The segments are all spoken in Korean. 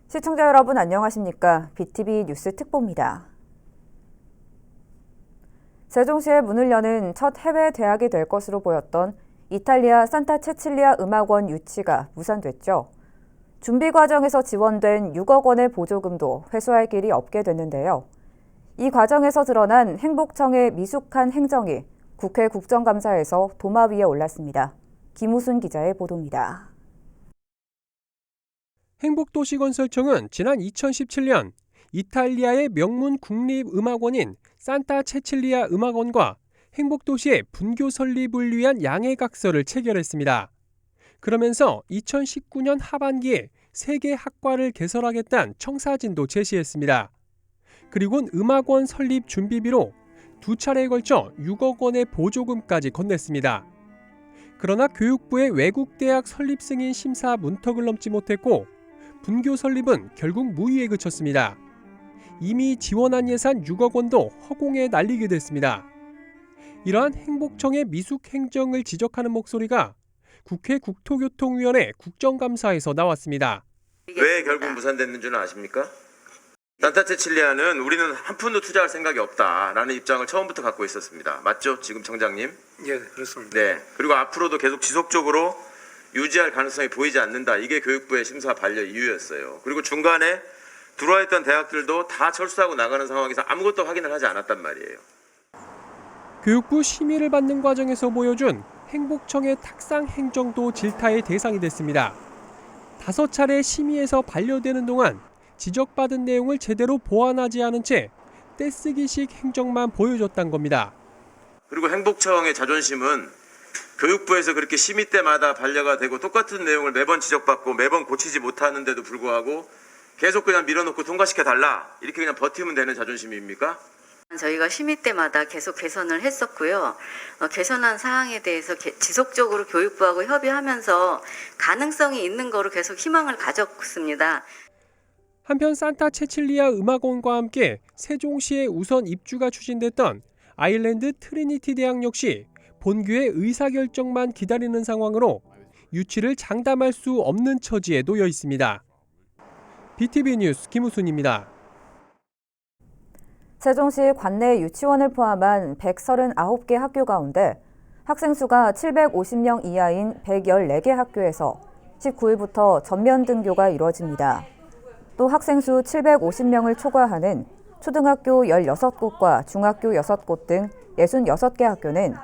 시청자 여러분 안녕하십니까? BTV 뉴스 특보입니다. 세종시에 문을 여는 첫 해외 대학이 될 것으로 보였던 이탈리아 산타 체칠리아 음악원 유치가 무산됐죠. 준비 과정에서 지원된 6억 원의 보조금도 회수할 길이 없게 됐는데요. 이 과정에서 드러난 행복청의 미숙한 행정이 국회 국정감사에서 도마 위에 올랐습니다. 김우순 기자의 보도입니다. 행복도시건설청은 지난 2017년 이탈리아의 명문 국립음악원인 산타 체칠리아 음악원과 행복도시의 분교 설립을 위한 양해각서를 체결했습니다. 그러면서 2019년 하반기에 3개 학과를 개설하겠다는 청사진도 제시했습니다. 그리고는 음악원 설립 준비비로 2차례에 걸쳐 6억 원의 보조금까지 건넸습니다. 그러나 교육부의 외국대학 설립 승인 심사 문턱을 넘지 못했고 분교 설립은 결국 무의에 그쳤습니다. 이미 지원한 예산 6억 원도 허공에 날리게 됐습니다. 이러한 행복청의 미숙 행정을 지적하는 목소리가 국회 국토교통위원회 국정감사에서 나왔습니다. 왜 결국 무산됐는 줄 아십니까? 산타 체칠리아는 우리는 한 푼도 투자할 생각이 없다라는 입장을 처음부터 갖고 있었습니다. 맞죠? 지금 청장님? 예, 그렇습니다. 네. 그리고 앞으로도 계속 지속적으로 유지할 가능성이 보이지 않는다. 이게 교육부의 심사 반려 이유였어요. 그리고 중간에 들어와 있던 대학들도 다 철수하고 나가는 상황에서 아무것도 확인을 하지 않았단 말이에요. 교육부 심의를 받는 과정에서 보여준 행복청의 탁상 행정도 질타의 대상이 됐습니다. 5차례 심의에서 반려되는 동안 지적받은 내용을 제대로 보완하지 않은 채 떼쓰기식 행정만 보여줬단 겁니다. 그리고 행복청의 자존심은 교육부에서 그렇게 심의 때마다 반려가 되고 똑같은 내용을 매번 지적받고 매번 고치지 못하는데도 불구하고 계속 그냥 밀어놓고 통과시켜달라 이렇게 그냥 버티면 되는 자존심입니까? 저희가 심의 때마다 계속 개선을 했었고요. 개선한 사항에 대해서 지속적으로 교육부하고 협의하면서 가능성이 있는 거로 계속 희망을 가졌습니다. 한편 산타 체칠리아 음악원과 함께 세종시에 우선 입주가 추진됐던 아일랜드 트리니티 대학 역시 본교의 의사결정만 기다리는 상황으로 유치를 장담할 수 없는 처지에 놓여 있습니다. BTV 뉴스 김우순입니다. 세종시 관내 유치원을 포함한 139개 학교 가운데 학생 수가 750명 이하인 114개 학교에서 19일부터 전면 등교가 이루어집니다. 또 학생 수 750명을 초과하는 초등학교 16곳과 중학교 6곳 등 66개 학교는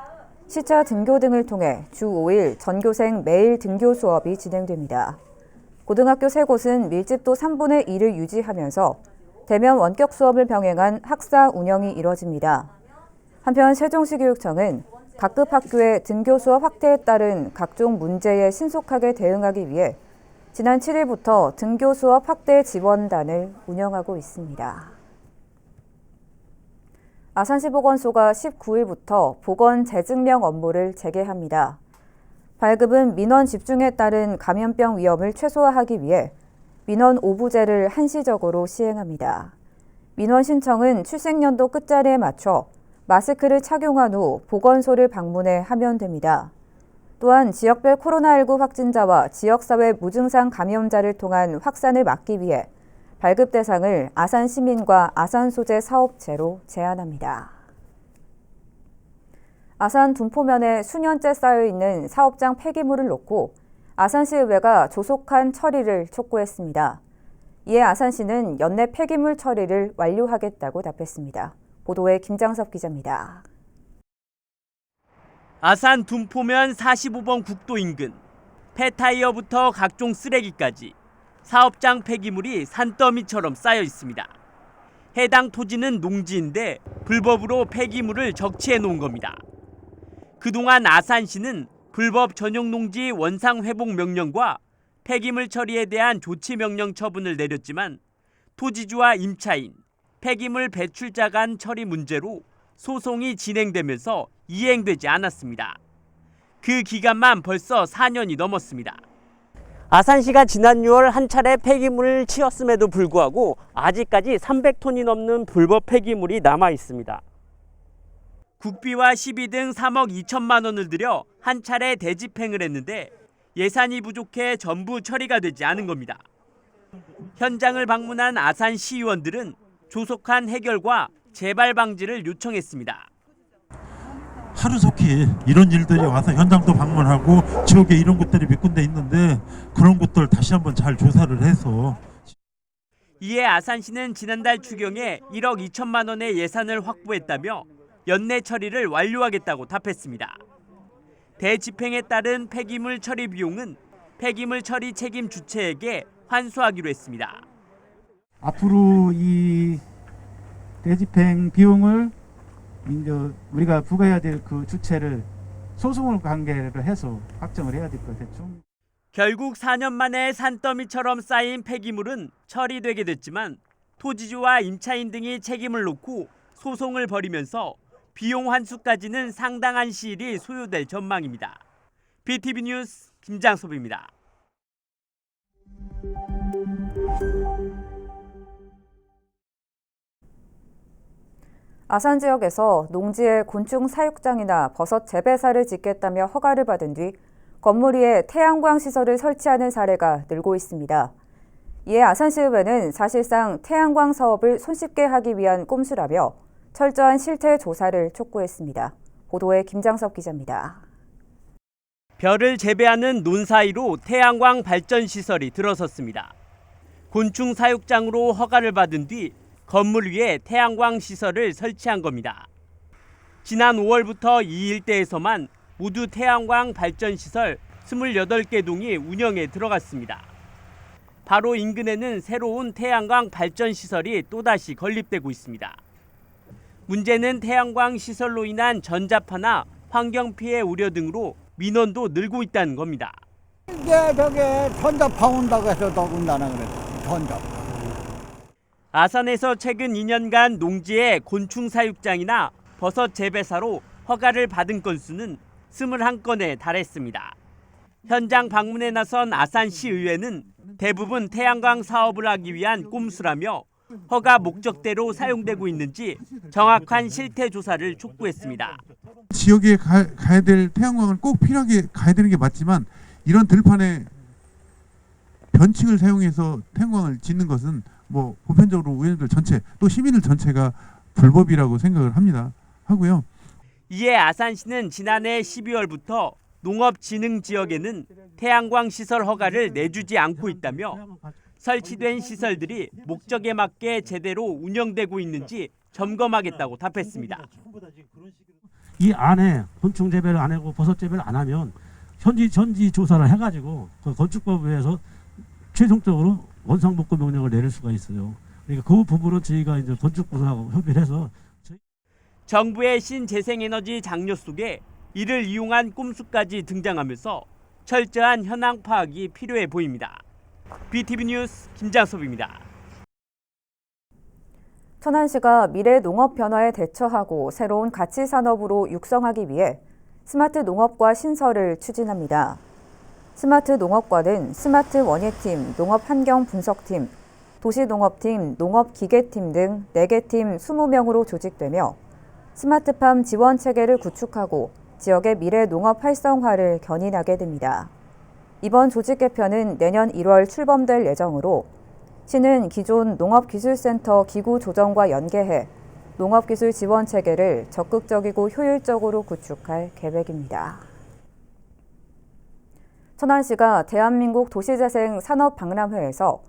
시차 등교 등을 통해 주 5일 전교생 매일 등교 수업이 진행됩니다. 고등학교 3곳은 밀집도 3분의 1을 유지하면서 대면 원격 수업을 병행한 학사 운영이 이뤄집니다. 한편 세종시 교육청은 각급 학교의 등교 수업 확대에 따른 각종 문제에 신속하게 대응하기 위해 지난 7일부터 등교 수업 확대 지원단을 운영하고 있습니다. 아산시 보건소가 19일부터 보건 재증명 업무를 재개합니다. 발급은 민원 집중에 따른 감염병 위험을 최소화하기 위해 민원 오부제를 한시적으로 시행합니다. 민원 신청은 출생연도 끝자리에 맞춰 마스크를 착용한 후 보건소를 방문해 하면 됩니다. 또한 지역별 코로나19 확진자와 지역사회 무증상 감염자를 통한 확산을 막기 위해 발급 대상을 아산 시민과 아산 소재 사업체로 제한합니다. 아산 둔포면에 수년째 쌓여있는 사업장 폐기물을 놓고 아산시의회가 조속한 처리를 촉구했습니다. 이에 아산시는 연내 폐기물 처리를 완료하겠다고 답했습니다. 보도에 김장섭 기자입니다. 아산 둔포면 45번 국도 인근 폐타이어부터 각종 쓰레기까지 사업장 폐기물이 산더미처럼 쌓여 있습니다. 해당 토지는 농지인데 불법으로 폐기물을 적치해 놓은 겁니다. 그동안 아산시는 불법 전용 농지 원상 회복 명령과 폐기물 처리에 대한 조치 명령 처분을 내렸지만 토지주와 임차인, 폐기물 배출자 간 처리 문제로 소송이 진행되면서 이행되지 않았습니다. 그 기간만 벌써 4년이 넘었습니다. 아산시가 지난 6월 한 차례 폐기물을 치웠음에도 불구하고 아직까지 300톤이 넘는 불법 폐기물이 남아 있습니다. 국비와 시비 등 3억 2천만 원을 들여 한 차례 대집행을 했는데 예산이 부족해 전부 처리가 되지 않은 겁니다. 현장을 방문한 아산 시의원들은 조속한 해결과 재발 방지를 요청했습니다. 하루속히 이런 일들이 와서 현장도 방문하고 지역에 이런 곳들이 몇 군데 있는데 그런 곳들 다시 한번 잘 조사를 해서. 이에 아산시는 지난달 추경에 1억 2천만 원의 예산을 확보했다며 연내 처리를 완료하겠다고 답했습니다. 대집행에 따른 폐기물 처리 비용은 폐기물 처리 책임 주체에게 환수하기로 했습니다. 앞으로 이 대집행 비용을 이제 우리가 부과해야 될 그 주체를 소송을 관계를 해서 확정을 해야 될 것 같아요. 결국 4년 만에 산더미처럼 쌓인 폐기물은 처리되게 됐지만 토지주와 임차인 등이 책임을 놓고 소송을 벌이면서 비용 환수까지는 상당한 시일이 소요될 전망입니다. BTV 뉴스 김장섭입니다. 아산 지역에서 농지에 곤충 사육장이나 버섯 재배사를 짓겠다며 허가를 받은 뒤 건물 위에 태양광 시설을 설치하는 사례가 늘고 있습니다. 이에 아산시의회는 사실상 태양광 사업을 손쉽게 하기 위한 꼼수라며 철저한 실태 조사를 촉구했습니다. 보도에 김장섭 기자입니다. 벼를 재배하는 논 사이로 태양광 발전 시설이 들어섰습니다. 곤충 사육장으로 허가를 받은 뒤 건물 위에 태양광 시설을 설치한 겁니다. 지난 5월부터 이 일대에서만 모두 태양광 발전 시설 28개 동이 운영에 들어갔습니다. 바로 인근에는 새로운 태양광 발전 시설이 또다시 건립되고 있습니다. 문제는 태양광 시설로 인한 전자파나 환경 피해 우려 등으로 민원도 늘고 있다는 겁니다. 이게 저게 전자파 온다고 해서 더군다나 그래. 전자파. 아산에서 최근 2년간 농지에 곤충 사육장이나 버섯 재배사로 허가를 받은 건수는 21건에 달했습니다. 현장 방문에 나선 아산시의회는 대부분 태양광 사업을 하기 위한 꼼수라며 허가 목적대로 사용되고 있는지 정확한 실태 조사를 촉구했습니다. 지역에 가야 될 태양광은 꼭 필요하게 가야 되는 게 맞지만 이런 들판에 변칙을 사용해서 태양광을 짓는 것은 뭐 보편적으로 의원들 전체 또 시민들 전체가 불법이라고 생각을 하고요. 이에 아산시는 지난해 12월부터 농업진흥지역에는 태양광 시설 허가를 내주지 않고 있다며 설치된 시설들이 목적에 맞게 제대로 운영되고 있는지 점검하겠다고 답했습니다. 이 안에 곤충 재배를 안 하고 버섯 재배를 안 하면 전지 조사를 해가지고 그 건축법에 의해서 최종적으로 원상복구 명령을 내릴 수가 있어요. 그러니까 그 부분은 저희가 이제 건축부하고 협의를 해서 정부의 신재생에너지 장려 속에 이를 이용한 꼼수까지 등장하면서 철저한 현황 파악이 필요해 보입니다. BTV 뉴스 김장섭입니다. 천안시가 미래 농업 변화에 대처하고 새로운 가치 산업으로 육성하기 위해 스마트 농업과 신설을 추진합니다. 스마트 농업과는 스마트 원예팀, 농업 환경 분석팀, 도시농업팀, 농업기계팀 등 4개 팀 20명으로 조직되며 스마트팜 지원 체계를 구축하고 지역의 미래 농업 활성화를 견인하게 됩니다. 이번 조직 개편은 내년 1월 출범될 예정으로 시는 기존 농업기술센터 기구 조정과 연계해 농업기술 지원 체계를 적극적이고 효율적으로 구축할 계획입니다. 천안시가 대한민국 도시재생 산업박람회에서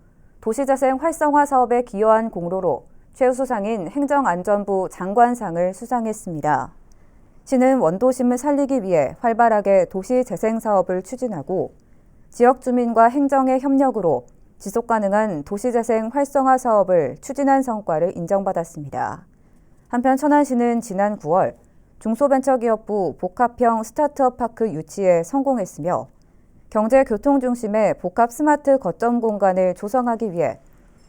도시재생 활성화 사업에 기여한 공로로 최우수상인 행정안전부 장관상을 수상했습니다. 시는 원도심을 살리기 위해 활발하게 도시재생 사업을 추진하고 지역 주민과 행정의 협력으로 지속가능한 도시재생 활성화 사업을 추진한 성과를 인정받았습니다. 한편 천안시는 지난 9월 중소벤처기업부 복합형 스타트업 파크 유치에 성공했으며 경제교통 중심의 복합 스마트 거점 공간을 조성하기 위해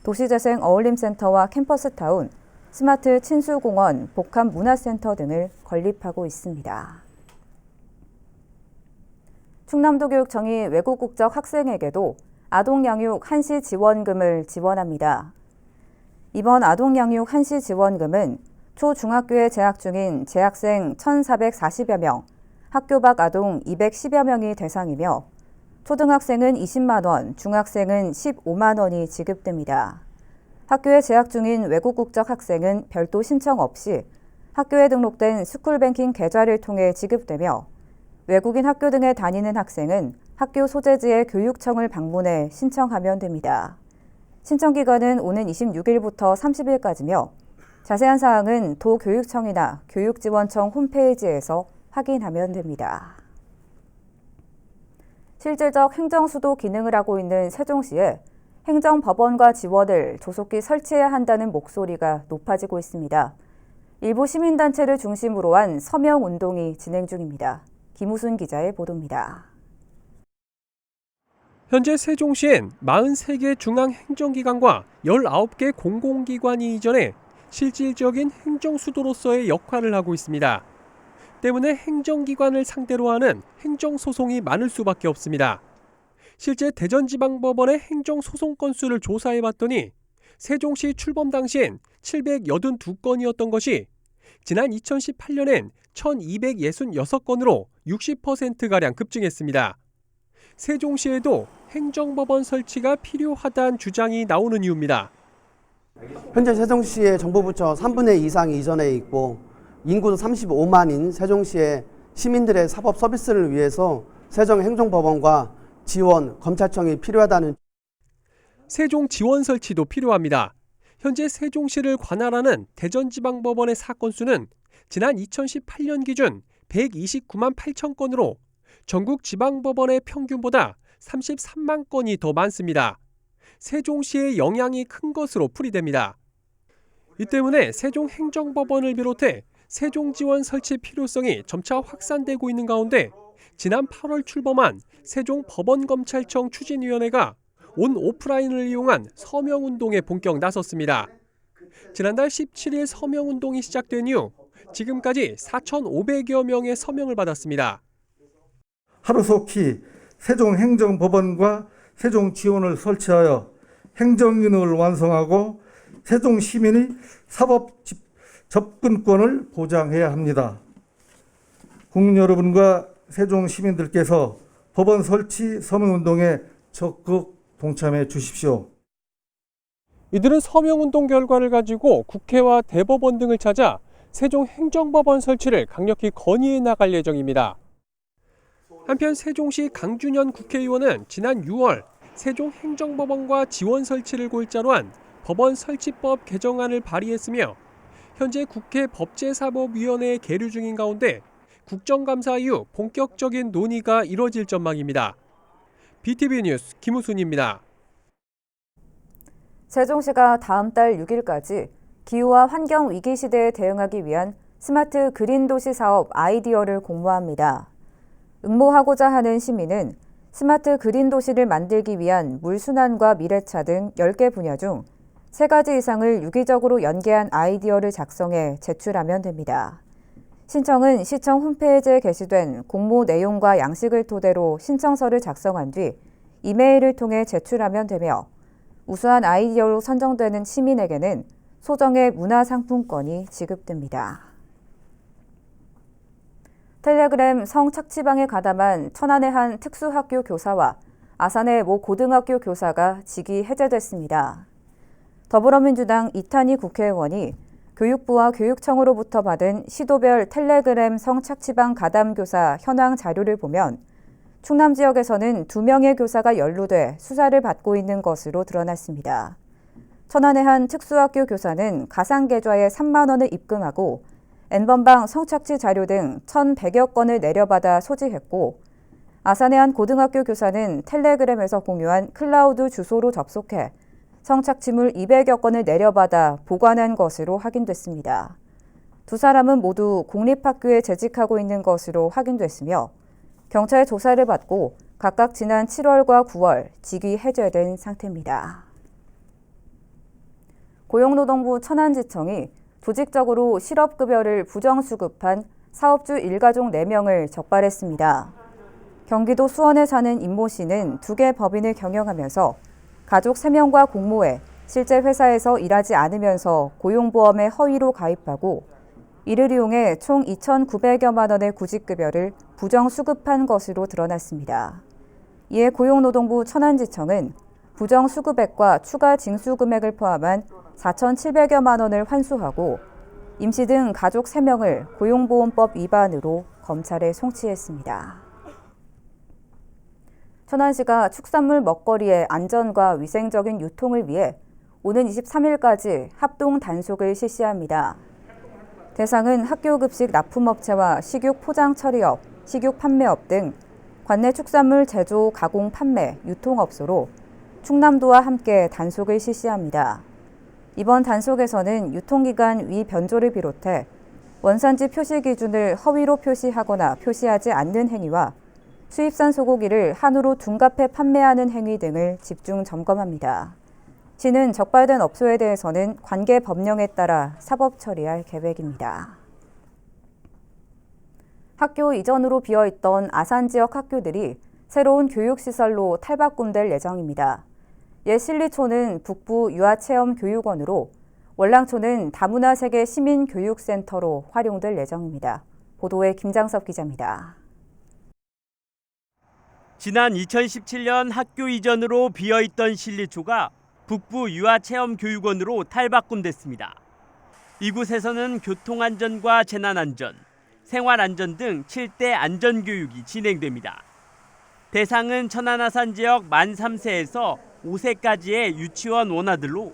도시재생 어울림센터와 캠퍼스타운, 스마트 친수공원, 복합문화센터 등을 건립하고 있습니다. 충남도교육청이 외국 국적 학생에게도 아동양육 한시 지원금을 지원합니다. 이번 아동양육 한시 지원금은 초중학교에 재학 중인 재학생 1,440여 명, 학교 밖 아동 210여 명이 대상이며 초등학생은 20만 원, 중학생은 15만 원이 지급됩니다. 학교에 재학 중인 외국 국적 학생은 별도 신청 없이 학교에 등록된 스쿨뱅킹 계좌를 통해 지급되며 외국인 학교 등에 다니는 학생은 학교 소재지의 교육청을 방문해 신청하면 됩니다. 신청 기간은 오는 26일부터 30일까지며 자세한 사항은 도교육청이나 교육지원청 홈페이지에서 확인하면 됩니다. 실질적 행정수도 기능을 하고 있는 세종시에 행정법원과 지원을 조속히 설치해야 한다는 목소리가 높아지고 있습니다. 일부 시민단체를 중심으로 한 서명운동이 진행 중입니다. 김우순 기자의 보도입니다. 현재 세종시엔 43개 중앙행정기관과 19개 공공기관이 이전해 실질적인 행정수도로서의 역할을 하고 있습니다. 때문에 행정기관을 상대로 하는 행정소송이 많을 수밖에 없습니다. 실제 대전지방법원의 행정소송 건수를 조사해봤더니 세종시 출범 당시엔 782건이었던 것이 지난 2018년엔 1266건으로 60%가량 급증했습니다. 세종시에도 행정법원 설치가 필요하다는 주장이 나오는 이유입니다. 현재 세종시의 정보부처 3분의 2 이상이 이전해 있고 인구도 35만인 세종시의 시민들의 사법 서비스를 위해서 세종행정법원과 지원, 검찰청이 필요하다는 세종 지원 설치도 필요합니다. 현재 세종시를 관할하는 대전지방법원의 사건 수는 지난 2018년 기준 129만 8천 건으로 전국 지방법원의 평균보다 33만 건이 더 많습니다. 세종시의 영향이 큰 것으로 풀이됩니다. 이 때문에 세종행정법원을 비롯해 세종지원 설치 필요성이 점차 확산되고 있는 가운데 지난 8월 출범한 세종법원검찰청 추진위원회가 온 오프라인을 이용한 서명운동에 본격 나섰습니다. 지난달 17일 서명운동이 시작된 이후 지금까지 4,500여 명의 서명을 받았습니다. 하루속히 세종행정법원과 세종지원을 설치하여 행정기능을 완성하고 세종시민의 사법 접근권을 보장해야 합니다. 국민 여러분과 세종시민들께서 법원 설치 서명운동에 적극 동참해 주십시오. 이들은 서명운동 결과를 가지고 국회와 대법원 등을 찾아 세종행정법원 설치를 강력히 건의해 나갈 예정입니다. 한편 세종시 강준현 국회의원은 지난 6월 세종행정법원과 지원 설치를 골자로 한 법원 설치법 개정안을 발의했으며 현재 국회 법제사법위원회에 계류 중인 가운데 국정감사 이후 본격적인 논의가 이뤄질 전망입니다. BTV 뉴스 김우순입니다. 세종시가 다음 달 6일까지 기후와 환경 위기 시대에 대응하기 위한 스마트 그린 도시 사업 아이디어를 공모합니다. 응모하고자 하는 시민은 스마트 그린 도시를 만들기 위한 물순환과 미래차 등 10개 분야 중 3가지 이상을 유기적으로 연계한 아이디어를 작성해 제출하면 됩니다. 신청은 시청 홈페이지에 게시된 공모 내용과 양식을 토대로 신청서를 작성한 뒤 이메일을 통해 제출하면 되며 우수한 아이디어로 선정되는 시민에게는 소정의 문화상품권이 지급됩니다. 텔레그램 성착취방에 가담한 천안의 한 특수학교 교사와 아산의 모 고등학교 교사가 직위 해제됐습니다. 더불어민주당 이탄희 국회의원이 교육부와 교육청으로부터 받은 시도별 텔레그램 성착취방 가담 교사 현황 자료를 보면 충남 지역에서는 2명의 교사가 연루돼 수사를 받고 있는 것으로 드러났습니다. 천안의 한 특수학교 교사는 가상 계좌에 3만 원을 입금하고 N번방 성착취 자료 등 1,100여 건을 내려받아 소지했고 아산의 한 고등학교 교사는 텔레그램에서 공유한 클라우드 주소로 접속해 성착취물 200여 건을 내려받아 보관한 것으로 확인됐습니다. 두 사람은 모두 공립학교에 재직하고 있는 것으로 확인됐으며 경찰 조사를 받고 각각 지난 7월과 9월 직위 해제된 상태입니다. 고용노동부 천안지청이 조직적으로 실업급여를 부정수급한 사업주 일가족 4명을 적발했습니다. 경기도 수원에 사는 임모 씨는 2개 법인을 경영하면서 가족 3명과 공모해 실제 회사에서 일하지 않으면서 고용보험에 허위로 가입하고 이를 이용해 총 2,900여만 원의 구직급여를 부정수급한 것으로 드러났습니다. 이에 고용노동부 천안지청은 부정수급액과 추가 징수금액을 포함한 4,700여만 원을 환수하고 임씨 등 가족 3명을 고용보험법 위반으로 검찰에 송치했습니다. 천안시가 축산물 먹거리의 안전과 위생적인 유통을 위해 오는 23일까지 합동 단속을 실시합니다. 대상은 학교급식 납품업체와 식육 포장 처리업, 식육 판매업 등 관내 축산물 제조, 가공, 판매, 유통업소로 충남도와 함께 단속을 실시합니다. 이번 단속에서는 유통기간 위 변조를 비롯해 원산지 표시 기준을 허위로 표시하거나 표시하지 않는 행위와 수입산 소고기를 한우로 둔갑해 판매하는 행위 등을 집중 점검합니다. 시는 적발된 업소에 대해서는 관계 법령에 따라 사법 처리할 계획입니다. 학교 이전으로 비어있던 아산 지역 학교들이 새로운 교육시설로 탈바꿈될 예정입니다. 옛 신리초는 북부 유아체험교육원으로, 월랑초는 다문화 세계 시민교육센터로 활용될 예정입니다. 보도에 김장섭 기자입니다. 지난 2017년 학교 이전으로 비어있던 신리초가 북부 유아체험교육원으로 탈바꿈됐습니다. 이곳에서는 교통안전과 재난안전, 생활안전 등 7대 안전교육이 진행됩니다. 대상은 천안-아산 지역 만 3세에서 5세까지의 유치원 원아들로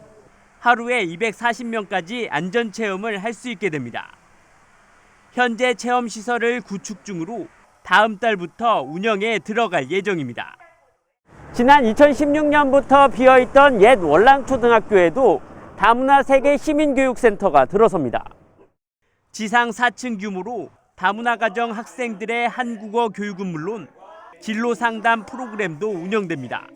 하루에 240명까지 안전체험을 할 수 있게 됩니다. 현재 체험시설을 구축 중으로 다음 달부터 운영에 들어갈 예정입니다. 지난 2016년부터 비어있던 옛 월랑초등학교에도 다문화 세계 시민교육센터가 들어섭니다. 지상 4층 규모로 다문화 가정 학생들의 한국어 교육은 물론 진로 상담 프로그램도 운영됩니다.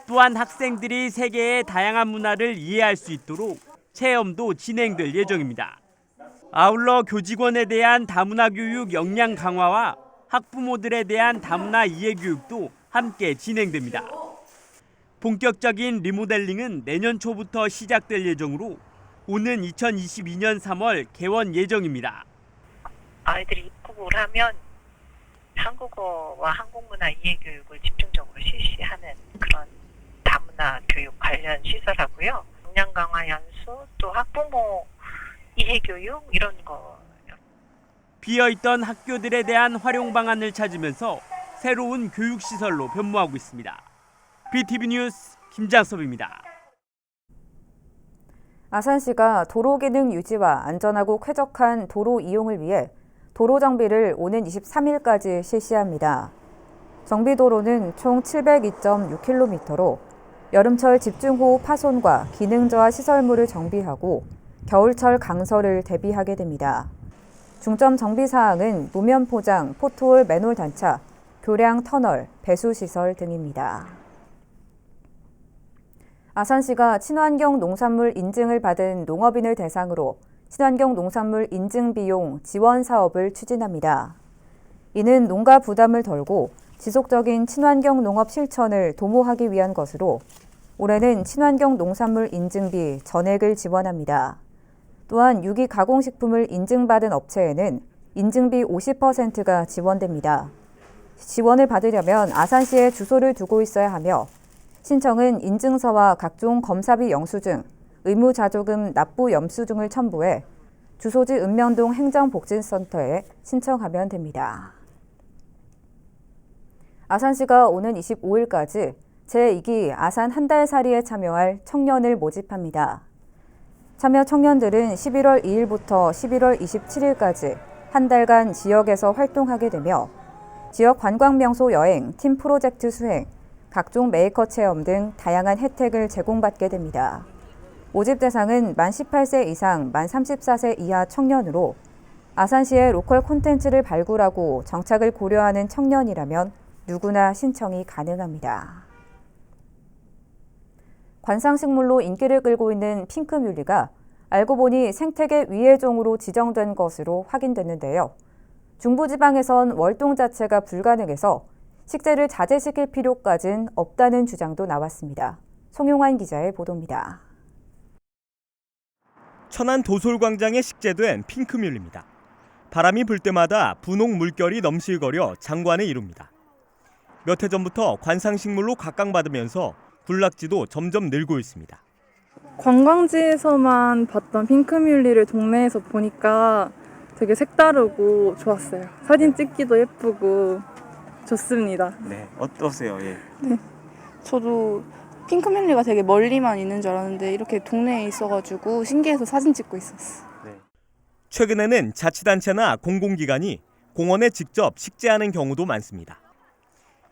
또한 학생들이 세계의 다양한 문화를 이해할 수 있도록 체험도 진행될 예정입니다. 아울러 교직원에 대한 다문화 교육 역량 강화와 학부모들에 대한 다문화 이해 교육도 함께 진행됩니다. 본격적인 리모델링은 내년 초부터 시작될 예정으로 오는 2022년 3월 개원 예정입니다. 아이들이 입국을 하면 한국어와 한국문화 이해 교육을 집중적으로 실시하는 그런 다문화 교육 관련 시설하고요. 역량 강화 연수, 또 학부모 이해 교육 이런 거. 비어있던 학교들에 대한 활용 방안을 찾으면서 새로운 교육시설로 변모하고 있습니다. BTV 뉴스 김장섭입니다. 아산시가 도로 기능 유지와 안전하고 쾌적한 도로 이용을 위해 도로 정비를 오는 23일까지 실시합니다. 정비도로는 총 702.6km로 여름철 집중호우 파손과 기능 저하 시설물을 정비하고 겨울철 강설을 대비하게 됩니다. 중점 정비 사항은路面 포장, 포트홀 맨홀 단차, 교량 터널, 배수시설 등입니다. 아산시가 친환경 농산물 인증을 받은 농업인을 대상으로 친환경 농산물 인증 비용 지원 사업을 추진합니다. 이는 농가 부담을 덜고 지속적인 친환경 농업 실천을 도모하기 위한 것으로 올해는 친환경 농산물 인증비 전액을 지원합니다. 또한 유기 가공식품을 인증받은 업체에는 인증비 50%가 지원됩니다. 지원을 받으려면 아산시에 주소를 두고 있어야 하며 신청은 인증서와 각종 검사비 영수증, 의무자조금 납부 영수증을 첨부해 주소지 읍면동 행정복지센터에 신청하면 됩니다. 아산시가 오는 25일까지 제2기 아산 한 달 살이에 참여할 청년을 모집합니다. 참여 청년들은 11월 2일부터 11월 27일까지 한 달간 지역에서 활동하게 되며 지역 관광명소 여행, 팀 프로젝트 수행, 각종 메이커 체험 등 다양한 혜택을 제공받게 됩니다. 모집 대상은 만 18세 이상, 만 34세 이하 청년으로 아산시의 로컬 콘텐츠를 발굴하고 정착을 고려하는 청년이라면 누구나 신청이 가능합니다. 관상식물로 인기를 끌고 있는 핑크뮬리가 알고 보니 생태계 위해종으로 지정된 것으로 확인됐는데요. 중부지방에선 월동 자체가 불가능해서 식재를 자제시킬 필요까지는 없다는 주장도 나왔습니다. 송용환 기자의 보도입니다. 천안 도솔광장에 식재된 핑크뮬리입니다. 바람이 불 때마다 분홍 물결이 넘실거려 장관을 이룹니다. 몇 해 전부터 관상식물로 각광받으면서 군락지도 점점 늘고 있습니다. 관광지에서만 봤던 핑크뮬리를 동네에서 보니까 되게 색다르고 좋았어요. 사진 찍기도 예쁘고 좋습니다. 네, 어떠세요? 예. 네, 저도 핑크뮬리가 되게 멀리만 있는 줄 알았는데 이렇게 동네에 있어가지고 신기해서 사진 찍고 있었어요. 최근에는 자치단체나 공공기관이 공원에 직접 식재하는 경우도 많습니다.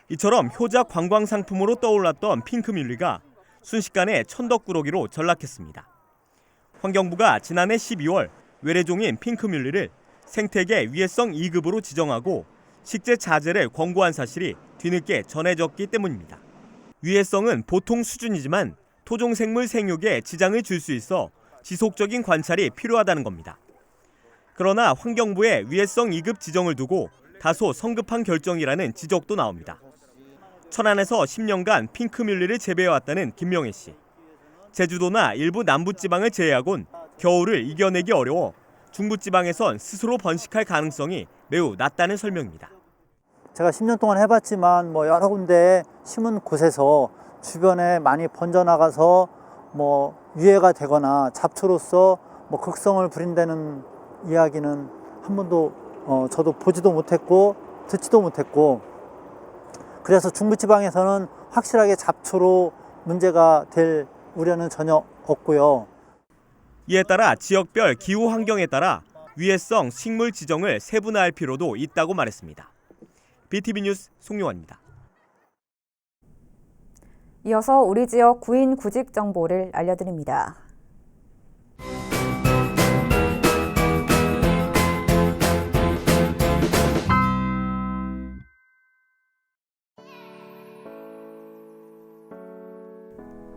이처럼 효자 관광 상품으로 떠올랐던 핑크뮬리가 순식간에 천덕꾸러기로 전락했습니다. 환경부가 지난해 12월 외래종인 핑크뮬리를 생태계 위해성 2급으로 지정하고 식재 자제를 권고한 사실이 뒤늦게 전해졌기 때문입니다. 위해성은 보통 수준이지만 토종생물 생육에 지장을 줄 수 있어 지속적인 관찰이 필요하다는 겁니다. 그러나 환경부의 위해성 2급 지정을 두고 다소 성급한 결정이라는 지적도 나옵니다. 천안에서 10년간 핑크뮬리를 재배해왔다는 김명혜 씨. 제주도나 일부 남부지방을 제외하곤 겨울을 이겨내기 어려워 중부지방에선 스스로 번식할 가능성이 매우 낮다는 설명입니다. 제가 10년 동안 해봤지만 여러 군데 심은 곳에서 주변에 많이 번져나가서 유해가 되거나 잡초로서 극성을 부린다는 이야기는 한 번도 저도 보지도 못했고 듣지도 못했고, 그래서 중부지방에서는 확실하게 잡초로 문제가 될 우려는 전혀 없고요. 이에 따라 지역별 기후 환경에 따라 위해성 식물 지정을 세분화할 필요도 있다고 말했습니다. BTV 뉴스 송용환입니다. 이어서 우리 지역 구인 구직 정보를 알려드립니다.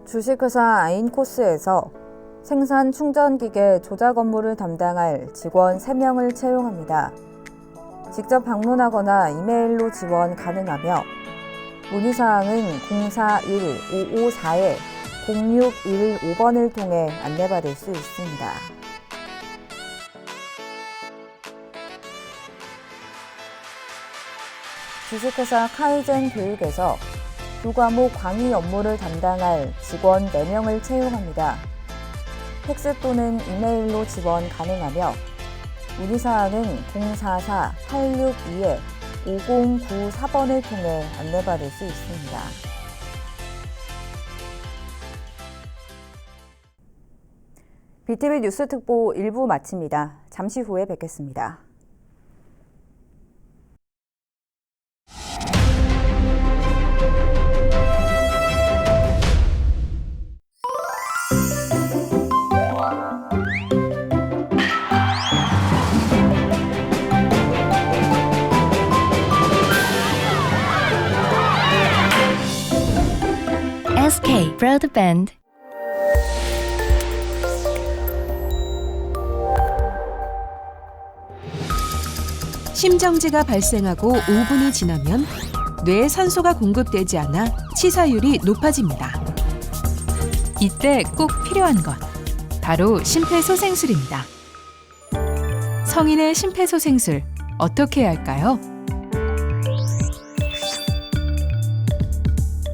주식회사 아인코스에서 생산 충전기계 조작 업무를 담당할 직원 3명을 채용합니다. 직접 방문하거나 이메일로 지원 가능하며 문의사항은 041-554-0615번을 통해 안내받을 수 있습니다. 주식회사 카이젠 교육에서 두 과목 강의 업무를 담당할 직원 4명을 채용합니다. 팩스 또는 이메일로 지원 가능하며 문의사항은 044-862-5094번을 통해 안내받을 수 있습니다. BTV 뉴스 특보 1부 마칩니다. 잠시 후에 뵙겠습니다. SK Broadband. 심정지가 발생하고 5분이 지나면 뇌에 산소가 공급되지 않아 치사율이 높아집니다. 이때 꼭 필요한 것, 바로 심폐소생술입니다. 성인의 심폐소생술 어떻게 해야 할까요?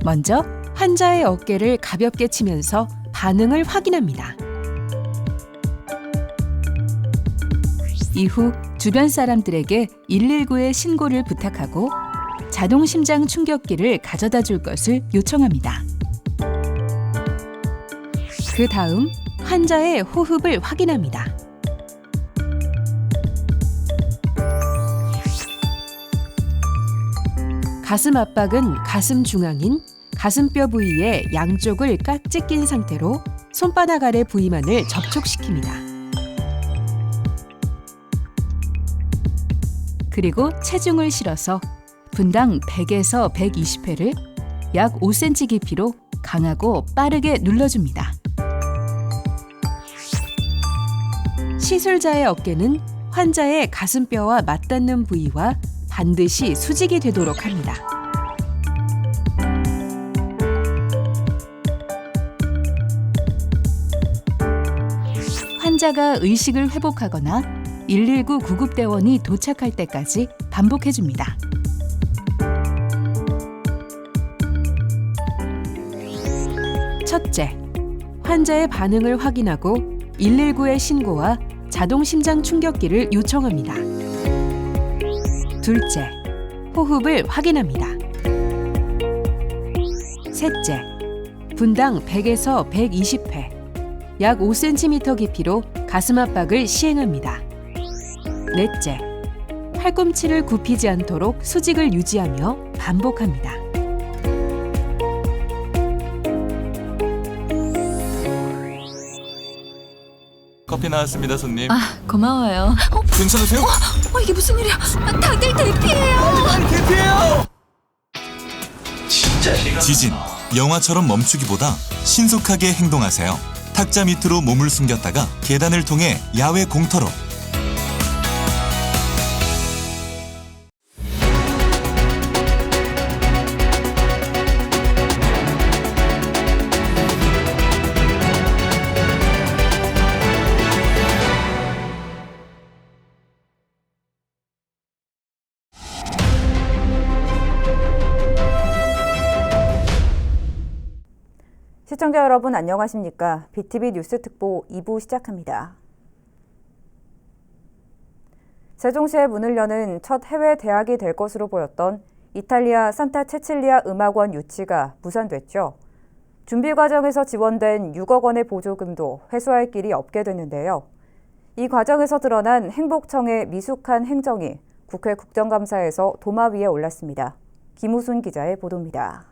먼저 환자의 어깨를 가볍게 치면서 반응을 확인합니다. 이후 주변 사람들에게 119에 신고를 부탁하고 자동 심장 충격기를 가져다 줄 것을 요청합니다. 그 다음 환자의 호흡을 확인합니다. 가슴 압박은 가슴 중앙인 가슴뼈 부위의 양쪽을 깍지 낀 상태로 손바닥 아래 부위만을 접촉시킵니다. 그리고 체중을 실어서 분당 100에서 120회를 약 5cm 깊이로 강하고 빠르게 눌러줍니다. 시술자의 어깨는 환자의 가슴뼈와 맞닿는 부위와 반드시 수직이 되도록 합니다. 환자가 의식을 회복하거나 119 구급대원이 도착할 때까지 반복해줍니다. 첫째, 환자의 반응을 확인하고 119에 신고와 자동 심장 충격기를 요청합니다. 둘째, 호흡을 확인합니다. 셋째, 분당 100에서 120회, 약 5cm 깊이로 가슴 압박을 시행합니다. 넷째, 팔꿈치를 굽히지 않도록 수직을 유지하며 반복합니다. 커피 나왔습니다, 손님. 아, 고마워요. 괜찮으세요? 이게 무슨 일이야? 다들 대피해요. 빨리 대피해요. 진짜 지진, 영화처럼 멈추기보다 신속하게 행동하세요. 탁자 밑으로 몸을 숨겼다가 계단을 통해 야외 공터로. 시청자 여러분 안녕하십니까? BTV 뉴스 특보 2부 시작합니다. 세종시에 문을 여는 첫 해외 대학이 될 것으로 보였던 이탈리아 산타 체칠리아 음악원 유치가 무산됐죠. 준비 과정에서 지원된 6억 원의 보조금도 회수할 길이 없게 됐는데요. 이 과정에서 드러난 행복청의 미숙한 행정이 국회 국정감사에서 도마 위에 올랐습니다. 김우순 기자의 보도입니다.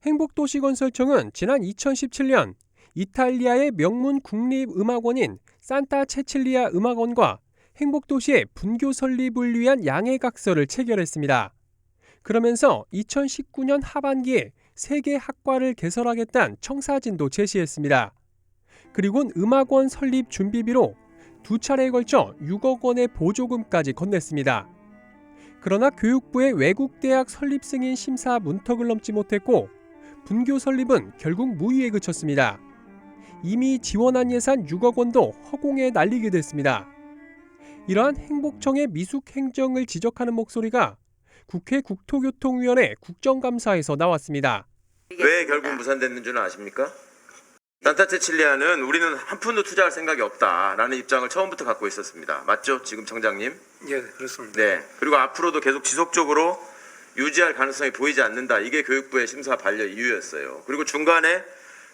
행복도시건설청은 지난 2017년 이탈리아의 명문 국립음악원인 산타 체칠리아 음악원과 행복도시의 분교 설립을 위한 양해각서를 체결했습니다. 그러면서 2019년 하반기에 3개 학과를 개설하겠다는 청사진도 제시했습니다. 그리고는 음악원 설립 준비비로 2차례에 걸쳐 6억 원의 보조금까지 건넸습니다. 그러나 교육부의 외국대학 설립 승인 심사 문턱을 넘지 못했고 분교 설립은 결국 무의에 그쳤습니다. 이미 지원한 예산 6억 원도 허공에 날리게 됐습니다. 이러한 행복청의 미숙 행정을 지적하는 목소리가 국회 국토교통위원회 국정감사에서 나왔습니다. 왜 결국 무산됐는 줄은 아십니까? 산타 체칠리아는 우리는 한 푼도 투자할 생각이 없다라는 입장을 처음부터 갖고 있었습니다. 맞죠? 지금 청장님? 예, 그렇습니다. 네. 그리고 앞으로도 계속 지속적으로 유지할 가능성이 보이지 않는다. 이게 교육부의 심사 반려 이유였어요. 그리고 중간에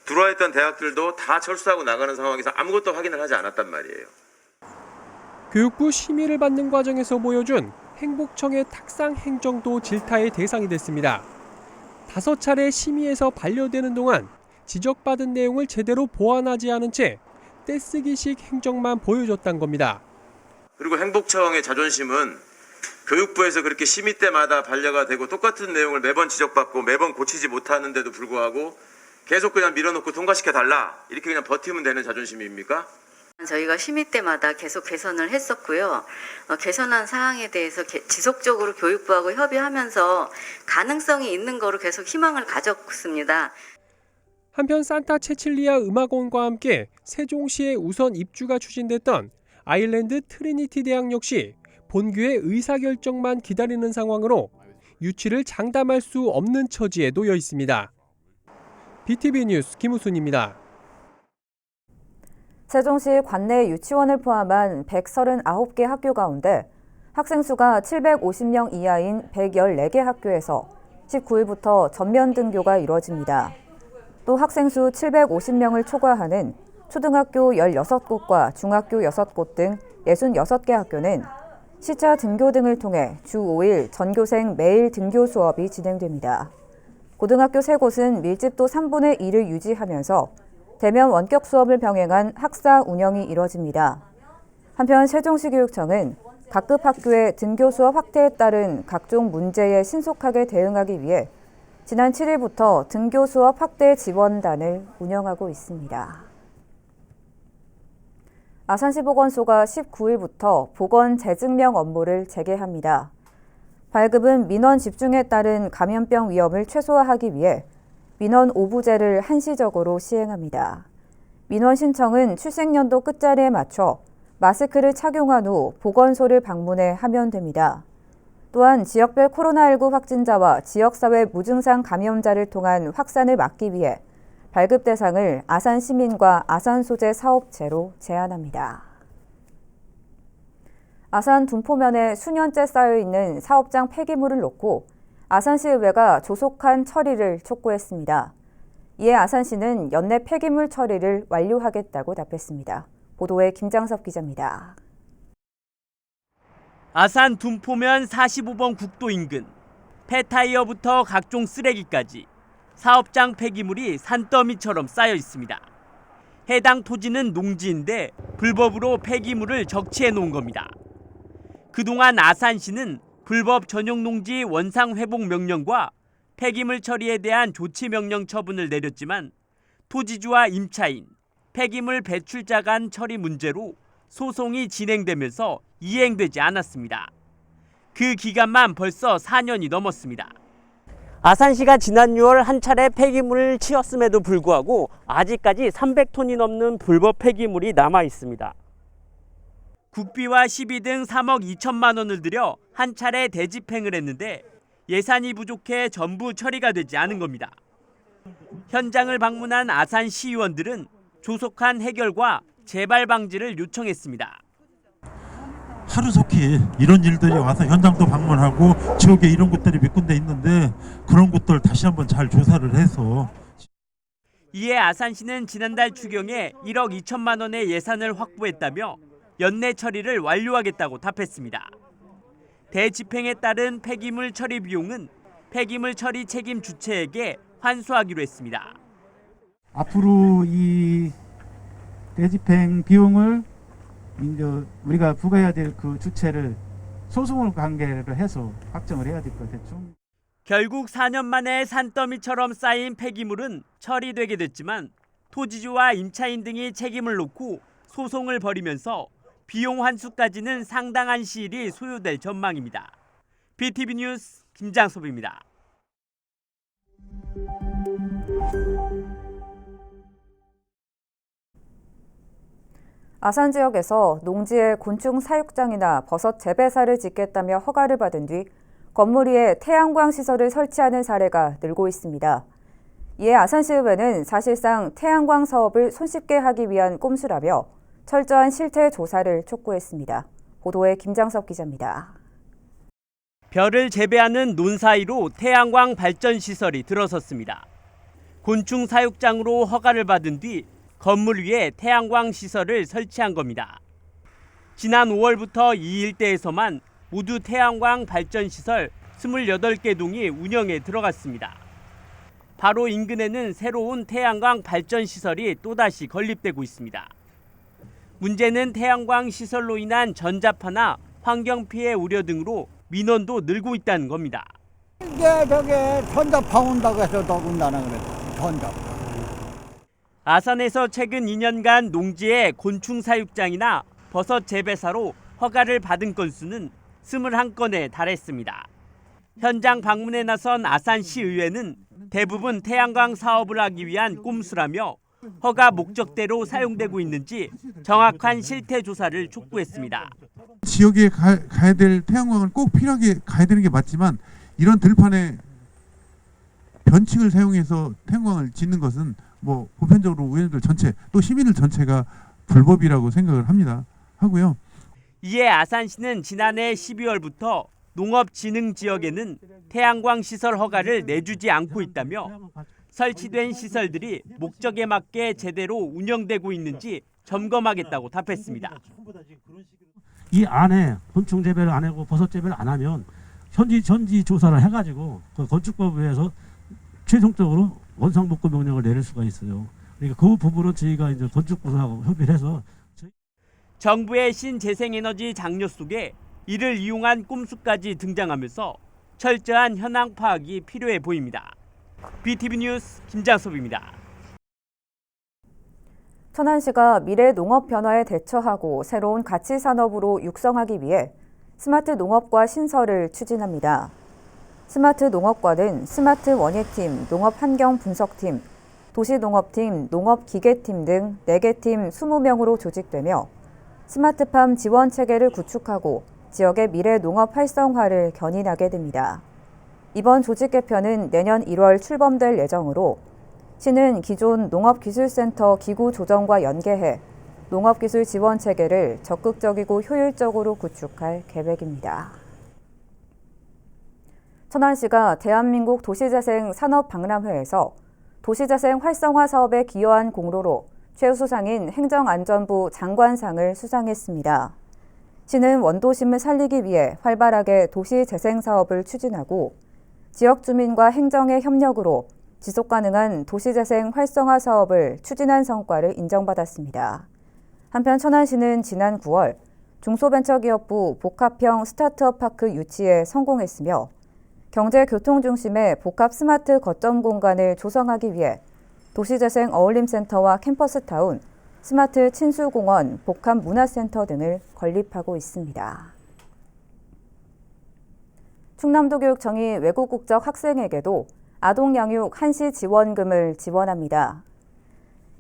들어와 있던 대학들도 다 철수하고 나가는 상황에서 아무것도 확인을 하지 않았단 말이에요. 교육부 심의를 받는 과정에서 보여준 행복청의 탁상 행정도 질타의 대상이 됐습니다. 5차례 심의에서 반려되는 동안 지적받은 내용을 제대로 보완하지 않은 채 떼쓰기식 행정만 보여줬단 겁니다. 그리고 행복청의 자존심은 교육부에서 그렇게 심의 때마다 반려가 되고 똑같은 내용을 매번 지적받고 매번 고치지 못하는데도 불구하고 계속 그냥 밀어놓고 통과시켜달라 이렇게 그냥 버티면 되는 자존심입니까? 저희가 심의 때마다 계속 개선을 했었고요. 개선한 사항에 대해서 지속적으로 교육부하고 협의하면서 가능성이 있는 거로 계속 희망을 가졌습니다. 한편 산타 체칠리아 음악원과 함께 세종시에 우선 입주가 추진됐던 아일랜드 트리니티 대학 역시 본교의 의사결정만 기다리는 상황으로 유치를 장담할 수 없는 처지에 놓여 있습니다. BTV 뉴스 김우순입니다. 세종시 관내 유치원을 포함한 139개 학교 가운데 학생 수가 750명 이하인 114개 학교에서 19일부터 전면 등교가 이뤄집니다. 또 학생 수 750명을 초과하는 초등학교 16곳과 중학교 6곳 등 66개 학교는 시차 등교 등을 통해 주 5일 전교생 매일 등교 수업이 진행됩니다. 고등학교 3곳은 밀집도 3분의 1을 유지하면서 대면 원격 수업을 병행한 학사 운영이 이뤄집니다. 한편 세종시 교육청은 각급 학교의 등교 수업 확대에 따른 각종 문제에 신속하게 대응하기 위해 지난 7일부터 등교 수업 확대 지원단을 운영하고 있습니다. 아산시 보건소가 19일부터 보건 재증명 업무를 재개합니다. 발급은 민원 집중에 따른 감염병 위험을 최소화하기 위해 민원 오부제를 한시적으로 시행합니다. 민원 신청은 출생연도 끝자리에 맞춰 마스크를 착용한 후 보건소를 방문해 하면 됩니다. 또한 지역별 코로나19 확진자와 지역사회 무증상 감염자를 통한 확산을 막기 위해 발급 대상을 아산 시민과 아산 소재 사업체로 제한합니다. 아산 둔포면에 수년째 쌓여있는 사업장 폐기물을 놓고 아산시의회가 조속한 처리를 촉구했습니다. 이에 아산시는 연내 폐기물 처리를 완료하겠다고 답했습니다. 보도에 김장섭 기자입니다. 아산 둔포면 45번 국도 인근 폐타이어부터 각종 쓰레기까지 사업장 폐기물이 산더미처럼 쌓여 있습니다. 해당 토지는 농지인데 불법으로 폐기물을 적치해 놓은 겁니다. 그동안 아산시는 불법 전용 농지 원상 회복 명령과 폐기물 처리에 대한 조치 명령 처분을 내렸지만 토지주와 임차인, 폐기물 배출자 간 처리 문제로 소송이 진행되면서 이행되지 않았습니다. 그 기간만 벌써 4년이 넘었습니다. 아산시가 지난 6월 한 차례 폐기물을 치웠음에도 불구하고 아직까지 300톤이 넘는 불법 폐기물이 남아 있습니다. 국비와 시비 등 3억 2천만 원을 들여 한 차례 대집행을 했는데 예산이 부족해 전부 처리가 되지 않은 겁니다. 현장을 방문한 아산 시의원들은 조속한 해결과 재발 방지를 요청했습니다. 하루속히 이런 일들이 와서 현장도 방문하고 지역에 이런 곳들이 몇 군데 있는데 그런 곳들 다시 한번 잘 조사를 해서. 이에 아산시는 지난달 추경에 1억 2천만 원의 예산을 확보했다며 연내 처리를 완료하겠다고 답했습니다. 대집행에 따른 폐기물 처리 비용은 폐기물 처리 책임 주체에게 환수하기로 했습니다. 앞으로 이 대집행 비용을 이제 우리가 부과해야 될 그 주체를 소송을 관계를 해서 확정을 해야 될 것 같아요. 결국 4년 만에 산더미처럼 쌓인 폐기물은 처리되게 됐지만 토지주와 임차인 등이 책임을 놓고 소송을 벌이면서 비용 환수까지는 상당한 시일이 소요될 전망입니다. BTV 뉴스 김장섭입니다. 아산 지역에서 농지에 곤충 사육장이나 버섯 재배사를 짓겠다며 허가를 받은 뒤 건물 위에 태양광 시설을 설치하는 사례가 늘고 있습니다. 이에 아산시의회는 사실상 태양광 사업을 손쉽게 하기 위한 꼼수라며 철저한 실태 조사를 촉구했습니다. 보도에 김장섭 기자입니다. 벼를 재배하는 논 사이로 태양광 발전 시설이 들어섰습니다. 곤충 사육장으로 허가를 받은 뒤 건물 위에 태양광 시설을 설치한 겁니다. 지난 5월부터 이 일대에서만 모두 태양광 발전 시설 28개 동이 운영에 들어갔습니다. 바로 인근에는 새로운 태양광 발전 시설이 또다시 건립되고 있습니다. 문제는 태양광 시설로 인한 전자파나 환경 피해 우려 등으로 민원도 늘고 있다는 겁니다. 이게 저게 전자파 온다고 해서 더군다나 그래. 전자파. 아산에서 최근 2년간 농지에 곤충 사육장이나 버섯 재배사로 허가를 받은 건수는 21건에 달했습니다. 현장 방문에 나선 아산시의회는 대부분 태양광 사업을 하기 위한 꼼수라며 허가 목적대로 사용되고 있는지 정확한 실태 조사를 촉구했습니다. 지역에 가야 될 태양광은 꼭 필요하게 가야 되는 게 맞지만 이런 들판에 변칙을 사용해서 태양광을 짓는 것은 뭐 보편적으로 의원들 전체 또 시민들 전체가 불법이라고 생각을 하고요. 이에 아산시는 지난해 12월부터 농업진흥지역에는 태양광 시설 허가를 내주지 않고 있다며 설치된 시설들이 목적에 맞게 제대로 운영되고 있는지 점검하겠다고 답했습니다. 이 안에 곤충 재배를 안 하고 버섯 재배를 안 하면 전지 조사를 해가지고 그 건축법에서 최종적으로 원상복구 명령을 내릴 수가 있어요. 그러니까 그 부분은 저희가 이제 건축부하고 협의를 해서 정부의 신재생에너지 장려 속에 이를 이용한 꼼수까지 등장하면서 철저한 현황 파악이 필요해 보입니다. BTV 뉴스 김장섭입니다. 천안시가 미래 농업 변화에 대처하고 새로운 가치 산업으로 육성하기 위해 스마트 농업과 신설을 추진합니다. 스마트 농업과는 스마트 원예팀, 농업 환경 분석팀, 도시농업팀, 농업기계팀 등 4개 팀 20명으로 조직되며 스마트팜 지원 체계를 구축하고 지역의 미래 농업 활성화를 견인하게 됩니다. 이번 조직 개편은 내년 1월 출범될 예정으로 시는 기존 농업기술센터 기구 조정과 연계해 농업기술 지원 체계를 적극적이고 효율적으로 구축할 계획입니다. 천안시가 대한민국 도시재생 산업박람회에서 도시재생 활성화 사업에 기여한 공로로 최우수상인 행정안전부 장관상을 수상했습니다. 시는 원도심을 살리기 위해 활발하게 도시재생 사업을 추진하고 지역 주민과 행정의 협력으로 지속가능한 도시재생 활성화 사업을 추진한 성과를 인정받았습니다. 한편 천안시는 지난 9월 중소벤처기업부 복합형 스타트업 파크 유치에 성공했으며 경제교통 중심의 복합 스마트 거점 공간을 조성하기 위해 도시재생 어울림센터와 캠퍼스타운, 스마트 친수공원, 복합문화센터 등을 건립하고 있습니다. 충남도교육청이 외국 국적 학생에게도 아동양육 한시 지원금을 지원합니다.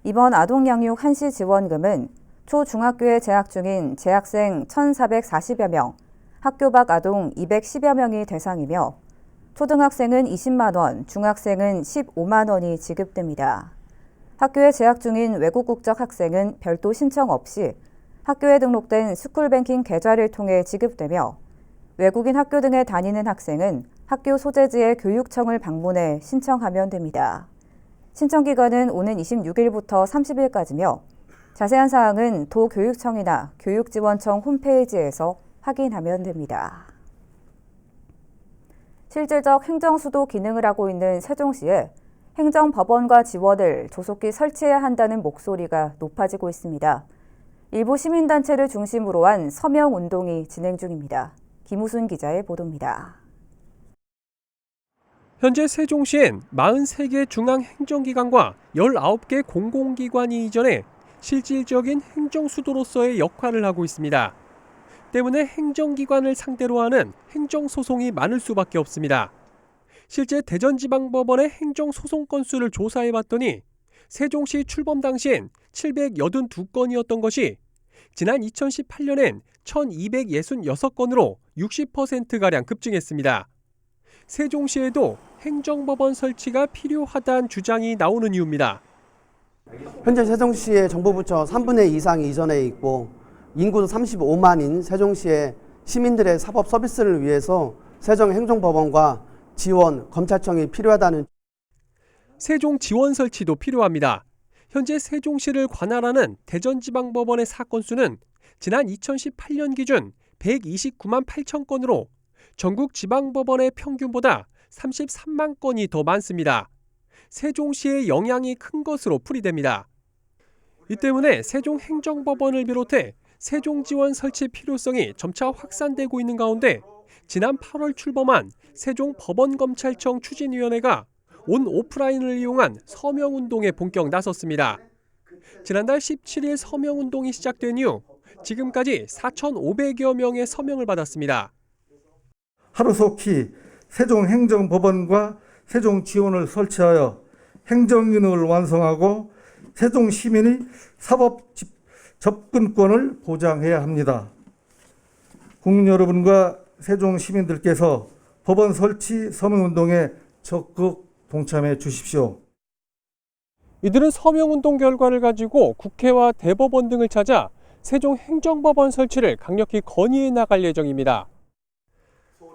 이번 아동양육 한시 지원금은 초중학교에 재학 중인 재학생 1,440여 명, 학교 밖 아동 210여 명이 대상이며 초등학생은 20만 원, 중학생은 15만 원이 지급됩니다. 학교에 재학 중인 외국 국적 학생은 별도 신청 없이 학교에 등록된 스쿨뱅킹 계좌를 통해 지급되며 외국인 학교 등에 다니는 학생은 학교 소재지의 교육청을 방문해 신청하면 됩니다. 신청 기간은 오는 26일부터 30일까지며 자세한 사항은 도교육청이나 교육지원청 홈페이지에서 확인하면 됩니다. 실질적 행정수도 기능을 하고 있는 세종시에 행정법원과 지원을 조속히 설치해야 한다는 목소리가 높아지고 있습니다. 일부 시민단체를 중심으로 한 서명운동이 진행 중입니다. 김우순 기자의 보도입니다. 현재 세종시엔 43개 중앙행정기관과 19개 공공기관이 이전해 실질적인 행정수도로서의 역할을 하고 있습니다. 때문에 행정기관을 상대로 하는 행정소송이 많을 수밖에 없습니다. 실제 대전지방법원의 행정소송 건수를 조사해봤더니 세종시 출범 당시엔 782건이었던 것이 지난 2018년엔 1266건으로 60%가량 급증했습니다. 세종시에도 행정법원 설치가 필요하다는 주장이 나오는 이유입니다. 현재 세종시의 정보부처 3분의 2 이상이 이전해 있고 인구도 35만인 세종시의 시민들의 사법 서비스를 위해서 세종행정법원과 지원, 검찰청이 필요하다는 세종 지원 설치도 필요합니다. 현재 세종시를 관할하는 대전지방법원의 사건 수는 지난 2018년 기준 129만 8천 건으로 전국 지방법원의 평균보다 33만 건이 더 많습니다. 세종시의 영향이 큰 것으로 풀이됩니다. 이 때문에 세종행정법원을 비롯해 세종지원 설치 필요성이 점차 확산되고 있는 가운데 지난 8월 출범한 세종법원검찰청 추진위원회가 온 오프라인을 이용한 서명운동에 본격 나섰습니다. 지난달 17일 서명운동이 시작된 이후 지금까지 4,500여 명의 서명을 받았습니다. 하루속히 세종행정법원과 세종지원을 설치하여 행정기능을 완성하고 세종 시민의 사법 접근권을 보장해야 합니다. 국민 여러분과 세종 시민들께서 법원 설치 서명운동에 적극 동참해 주십시오. 이들은 서명운동 결과를 가지고 국회와 대법원 등을 찾아 세종행정법원 설치를 강력히 건의해 나갈 예정입니다.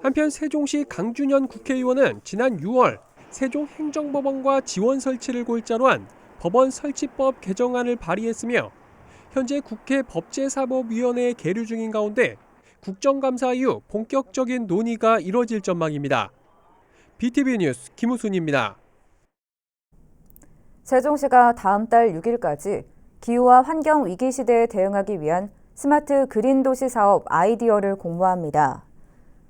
한편 세종시 강준현 국회의원은 지난 6월 세종행정법원과 지원 설치를 골자로 한 법원 설치법 개정안을 발의했으며 현재 국회 법제사법위원회에 계류 중인 가운데 국정감사 이후 본격적인 논의가 이뤄질 전망입니다. BTV 뉴스 김우순입니다. 세종시가 다음 달 6일까지 기후와 환경 위기 시대에 대응하기 위한 스마트 그린 도시 사업 아이디어를 공모합니다.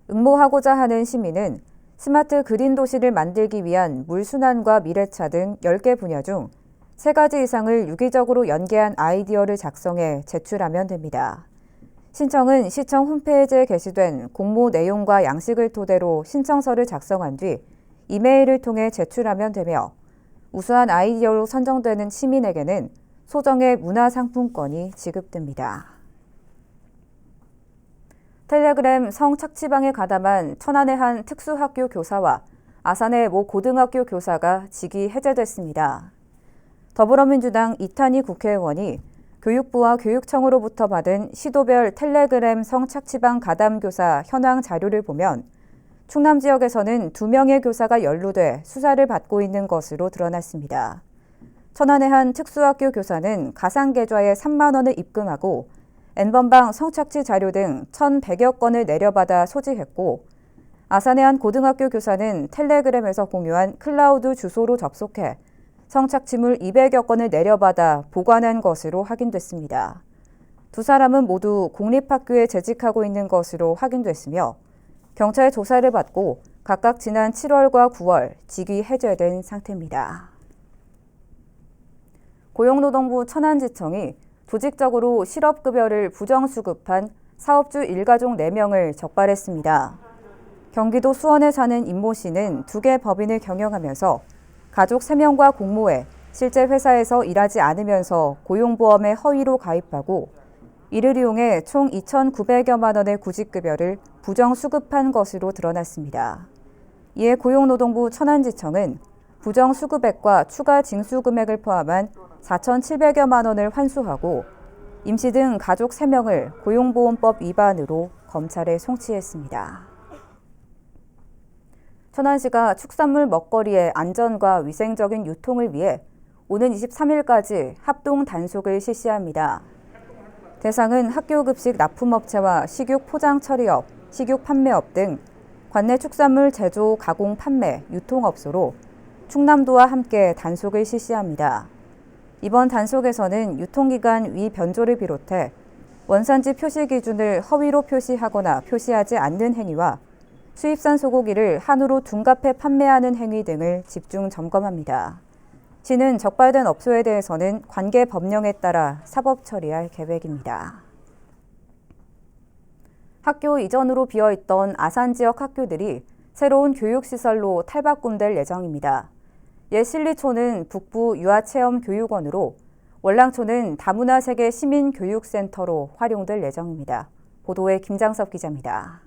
응모하고자 하는 시민은 스마트 그린 도시를 만들기 위한 물순환과 미래차 등 10개 분야 중 3가지 이상을 유기적으로 연계한 아이디어를 작성해 제출하면 됩니다. 신청은 시청 홈페이지에 게시된 공모 내용과 양식을 토대로 신청서를 작성한 뒤 이메일을 통해 제출하면 되며 우수한 아이디어로 선정되는 시민에게는 소정의 문화상품권이 지급됩니다. 텔레그램 성착취방에 가담한 천안의 한 특수학교 교사와 아산의 모 고등학교 교사가 직위 해제됐습니다. 더불어민주당 이탄희 국회의원이 교육부와 교육청으로부터 받은 시도별 텔레그램 성착취방 가담 교사 현황 자료를 보면 충남 지역에서는 2명의 교사가 연루돼 수사를 받고 있는 것으로 드러났습니다. 천안의 한 특수학교 교사는 가상 계좌에 3만 원을 입금하고 N번방 성착취 자료 등 1,100여 건을 내려받아 소지했고 아산의 한 고등학교 교사는 텔레그램에서 공유한 클라우드 주소로 접속해 성착취물 200여 건을 내려받아 보관한 것으로 확인됐습니다. 두 사람은 모두 공립학교에 재직하고 있는 것으로 확인됐으며 경찰 조사를 받고 각각 지난 7월과 9월 직위 해제된 상태입니다. 고용노동부 천안지청이 조직적으로 실업급여를 부정수급한 사업주 일가족 4명을 적발했습니다. 경기도 수원에 사는 임모 씨는 2개 법인을 경영하면서 가족 3명과 공모해 실제 회사에서 일하지 않으면서 고용보험에 허위로 가입하고 이를 이용해 총 2,900여만 원의 구직급여를 부정수급한 것으로 드러났습니다. 이에 고용노동부 천안지청은 부정수급액과 추가 징수금액을 포함한 4,700여만 원을 환수하고 임 씨 등 가족 3명을 고용보험법 위반으로 검찰에 송치했습니다. 천안시가 축산물 먹거리의 안전과 위생적인 유통을 위해 오는 23일까지 합동 단속을 실시합니다. 대상은 학교급식 납품업체와 식육 포장 처리업, 식육 판매업 등 관내 축산물 제조, 가공, 판매, 유통업소로 충남도와 함께 단속을 실시합니다. 이번 단속에서는 유통기간 위 변조를 비롯해 원산지 표시 기준을 허위로 표시하거나 표시하지 않는 행위와 수입산 소고기를 한우로 둔갑해 판매하는 행위 등을 집중 점검합니다. 시는 적발된 업소에 대해서는 관계 법령에 따라 사법 처리할 계획입니다. 학교 이전으로 비어있던 아산 지역 학교들이 새로운 교육시설로 탈바꿈될 예정입니다. 옛 신리초는 북부 유아체험교육원으로, 월랑초는 다문화 세계 시민교육센터로 활용될 예정입니다. 보도에 김장섭 기자입니다.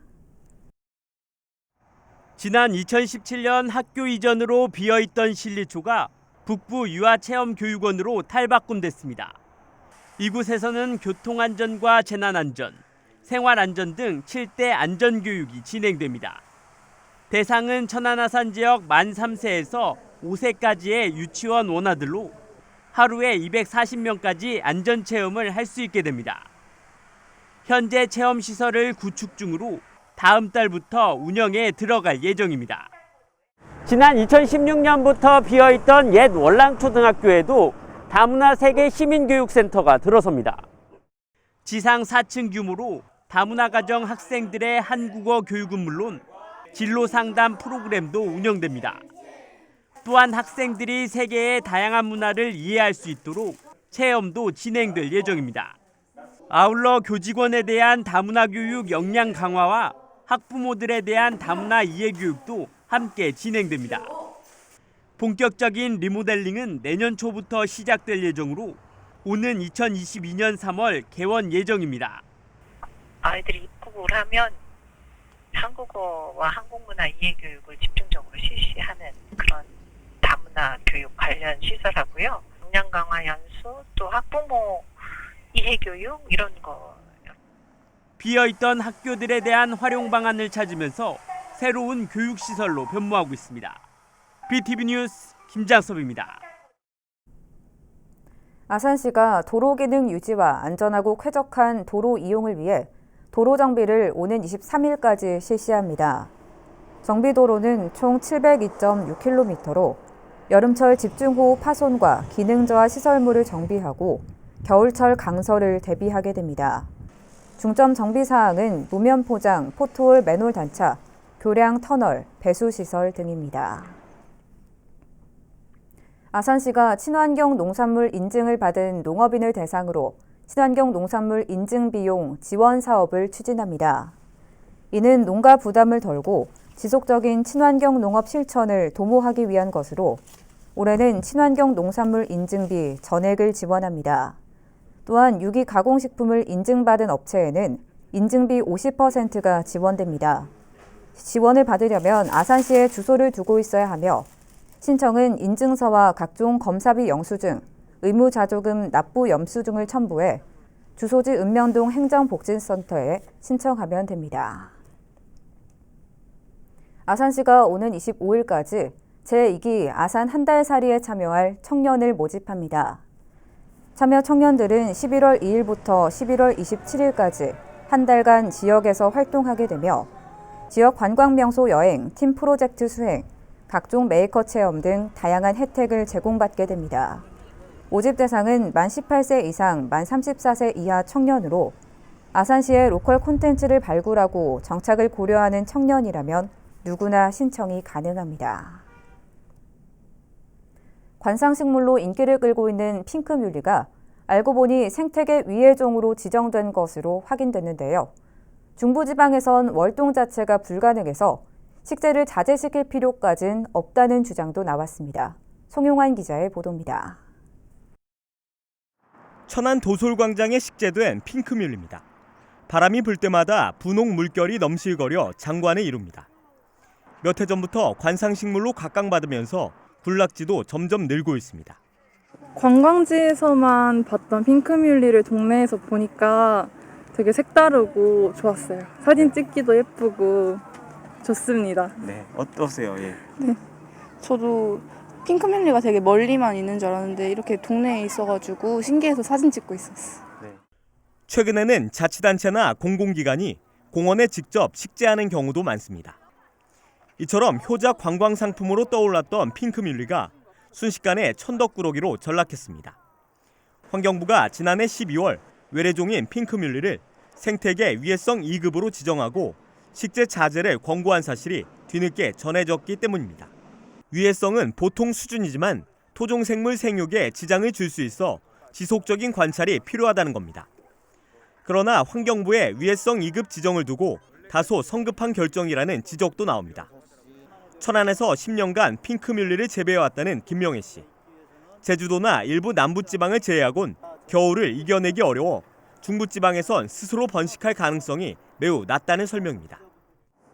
지난 2017년 학교 이전으로 비어있던 신리초가 북부 유아체험교육원으로 탈바꿈됐습니다. 이곳에서는 교통안전과 재난안전, 생활안전 등 7대 안전교육이 진행됩니다. 대상은 천안-아산 지역 만 3세에서 5세까지의 유치원 원아들로 하루에 240명까지 안전체험을 할 수 있게 됩니다. 현재 체험시설을 구축 중으로 다음 달부터 운영에 들어갈 예정입니다. 지난 2016년부터 비어있던 옛 월랑초등학교에도 다문화 세계 시민교육센터가 들어섭니다. 지상 4층 규모로 다문화 가정 학생들의 한국어 교육은 물론 진로 상담 프로그램도 운영됩니다. 또한 학생들이 세계의 다양한 문화를 이해할 수 있도록 체험도 진행될 예정입니다. 아울러 교직원에 대한 다문화 교육 역량 강화와 학부모들에 대한 다문화 이해 교육도 함께 진행됩니다. 본격적인 리모델링은 내년 초부터 시작될 예정으로 오는 2022년 3월 개원 예정입니다. 아이들이 입국을 하면 한국어와 한국문화 이해 교육을 집중적으로 실시하는 그런 다문화 교육 관련 시설하고요. 역량 강화 연수, 또 학부모 이해 교육 이런 거. 비어있던 학교들에 대한 활용 방안을 찾으면서 새로운 교육시설로 변모하고 있습니다. BTV 뉴스 김장섭입니다. 아산시가 도로 기능 유지와 안전하고 쾌적한 도로 이용을 위해 도로 정비를 오는 23일까지 실시합니다. 정비도로는 총 702.6km로 여름철 집중호우 파손과 기능 저하 시설물을 정비하고 겨울철 강설을 대비하게 됩니다. 중점 정비 사항은路面 포장, 포트홀 맨홀 단차, 교량 터널, 배수시설 등입니다. 아산시가 친환경 농산물 인증을 받은 농업인을 대상으로 친환경 농산물 인증 비용 지원 사업을 추진합니다. 이는 농가 부담을 덜고 지속적인 친환경 농업 실천을 도모하기 위한 것으로 올해는 친환경 농산물 인증비 전액을 지원합니다. 또한 유기 가공식품을 인증받은 업체에는 인증비 50%가 지원됩니다. 지원을 받으려면 아산시에 주소를 두고 있어야 하며 신청은 인증서와 각종 검사비 영수증, 의무자조금 납부 영수증을 첨부해 주소지 읍면동 행정복지센터에 신청하면 됩니다. 아산시가 오는 25일까지 제2기 아산 한 달살이에 참여할 청년을 모집합니다. 참여 청년들은 11월 2일부터 11월 27일까지 한 달간 지역에서 활동하게 되며 지역 관광명소 여행, 팀 프로젝트 수행, 각종 메이커 체험 등 다양한 혜택을 제공받게 됩니다. 모집 대상은 만 18세 이상, 만 34세 이하 청년으로 아산시의 로컬 콘텐츠를 발굴하고 정착을 고려하는 청년이라면 누구나 신청이 가능합니다. 관상식물로 인기를 끌고 있는 핑크뮬리가 알고 보니 생태계 위해종으로 지정된 것으로 확인됐는데요. 중부지방에선 월동 자체가 불가능해서 식재를 자제시킬 필요까지는 없다는 주장도 나왔습니다. 송용환 기자의 보도입니다. 천안 도솔광장에 식재된 핑크뮬리입니다. 바람이 불 때마다 분홍 물결이 넘실거려 장관을 이룹니다. 몇 해 전부터 관상식물로 각광받으면서 군락지도 점점 늘고 있습니다. 관광지에서만 봤던 핑크뮬리를 동네에서 보니까 되게 색다르고 좋았어요. 사진 찍기도 예쁘고 좋습니다. 네, 어떠세요? 예. 네, 저도 핑크뮬리가 되게 멀리만 있는 줄 알았는데 이렇게 동네에 있어가지고 신기해서 사진 찍고 있었어. 최근에는 자치단체나 공공기관이 공원에 직접 식재하는 경우도 많습니다. 이처럼 효자 관광 상품으로 떠올랐던 핑크뮬리가 순식간에 천덕꾸러기로 전락했습니다. 환경부가 지난해 12월 외래종인 핑크뮬리를 생태계 위해성 2급으로 지정하고 식재 자제를 권고한 사실이 뒤늦게 전해졌기 때문입니다. 위해성은 보통 수준이지만 토종생물 생육에 지장을 줄 수 있어 지속적인 관찰이 필요하다는 겁니다. 그러나 환경부의 위해성 2급 지정을 두고 다소 성급한 결정이라는 지적도 나옵니다. 천안에서 10년간 핑크뮬리를 재배해왔다는 김명혜 씨. 제주도나 일부 남부지방을 제외하곤 겨울을 이겨내기 어려워 중부지방에선 스스로 번식할 가능성이 매우 낮다는 설명입니다.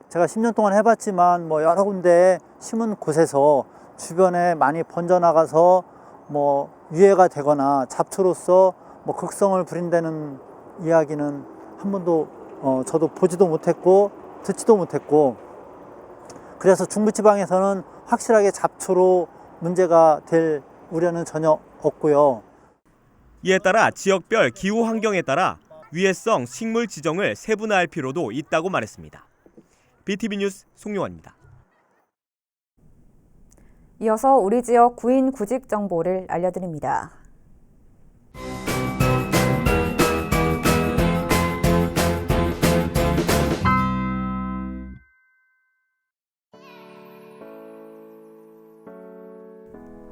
제가 10년 동안 해봤지만 뭐 여러 군데 심은 곳에서 주변에 많이 번져나가서 뭐 유해가 되거나 잡초로서 뭐 극성을 부린다는 이야기는 한 번도 저도 보지도 못했고 듣지도 못했고, 그래서 중부지방에서는 확실하게 잡초로 문제가 될 우려는 전혀 없고요. 이에 따라 지역별 기후 환경에 따라 위해성 식물 지정을 세분화할 필요도 있다고 말했습니다. BTV 뉴스 송용환입니다. 이어서 우리 지역 구인 구직 정보를 알려드립니다.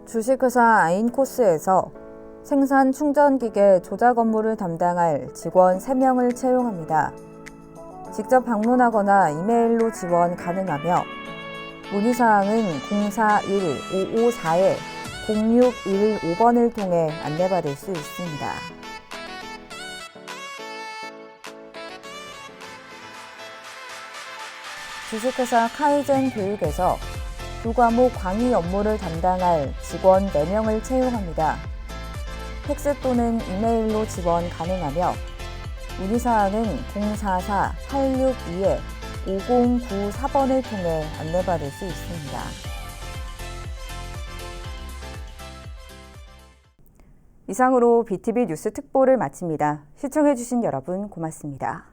주식회사 아인코스에서 생산 충전기계 조작 업무를 담당할 직원 3명을 채용합니다. 직접 방문하거나 이메일로 지원 가능하며 문의사항은 041-554-0615번을 통해 안내받을 수 있습니다. 주식회사 카이젠 교육에서 두 과목 강의 업무를 담당할 직원 4명을 채용합니다. 팩스 또는 이메일로 지원 가능하며 문의사항은 044-862-5094번을 통해 안내받을 수 있습니다. 이상으로 BTV 뉴스 특보를 마칩니다. 시청해주신 여러분 고맙습니다.